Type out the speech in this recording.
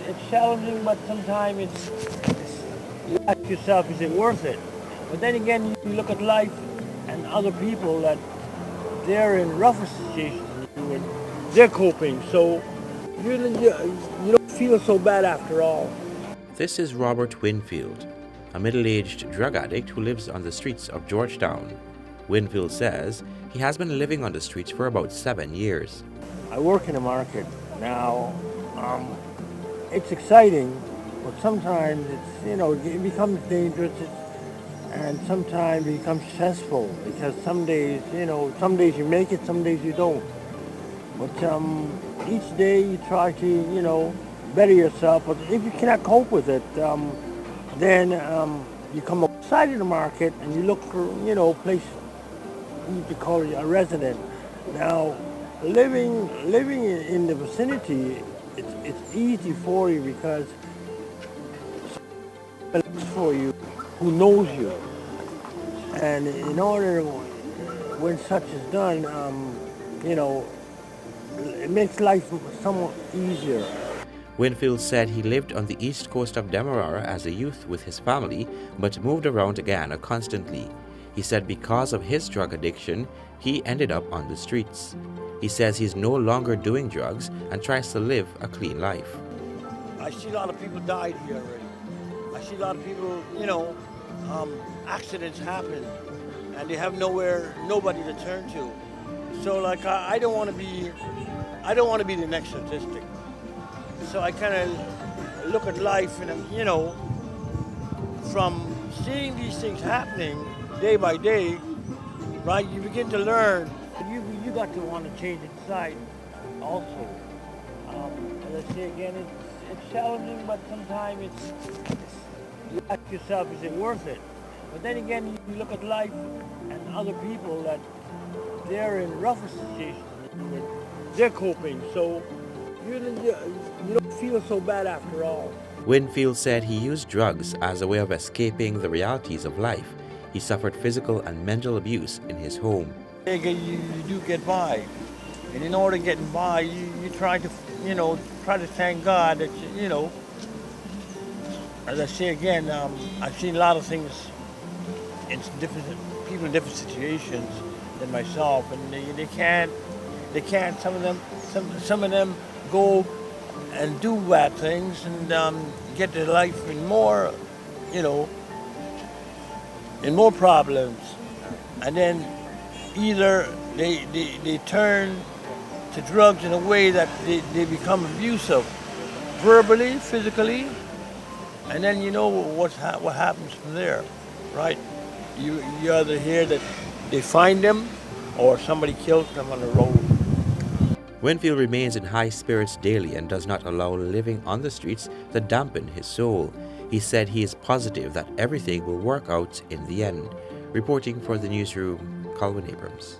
it's challenging, but sometimes you ask yourself, is it worth it? But then again, you look at life and other people that they're in rougher situations than you and they're coping. So you don't feel so bad after all. This is Robert Winfield, a middle-aged drug addict who lives on the streets of Georgetown. Winfield says he has been living on the streets for about 7 years. I work in a market now. It's exciting, but sometimes it becomes dangerous, and sometimes it becomes stressful because some days you make it, some days you don't. But each day you try to better yourself. But if you cannot cope with it, then you come outside of the market and you look for a place you call it a resident. Now, living in the vicinity, it's easy for you because someone looks for you who knows you. And in order, when such is done, it makes life somewhat easier. Winfield said he lived on the east coast of Demerara as a youth with his family, but moved around Ghana constantly. He said because of his drug addiction, he ended up on the streets. He says he's no longer doing drugs and tries to live a clean life. I see a lot of people died here already. I see a lot of people, accidents happen, and they have nobody to turn to. So I don't want to be the next statistic. So I kind of look at life and from seeing these things happening day by day, right? You begin to learn. You got to want to change inside also. As I say again, it's challenging, but sometimes you ask yourself, is it worth it? But then again, you look at life and other people that they're in rougher situations and they're coping. So you don't feel so bad after all. Winfield said he used drugs as a way of escaping the realities of life. He suffered physical and mental abuse in his home. You do get by, and in order to get by, you try to thank God that as I say again, I've seen a lot of things in people in different situations than myself, and they can't. Some of them go and do bad things and get their life in more problems, and then either they turn to drugs in a way that they become abusive, verbally, physically, and then what happens from there, right? You either hear that they find them or somebody kills them on the road. Winfield remains in high spirits daily and does not allow living on the streets to dampen his soul. He said he is positive that everything will work out in the end. Reporting for the newsroom, Calvin Abrams.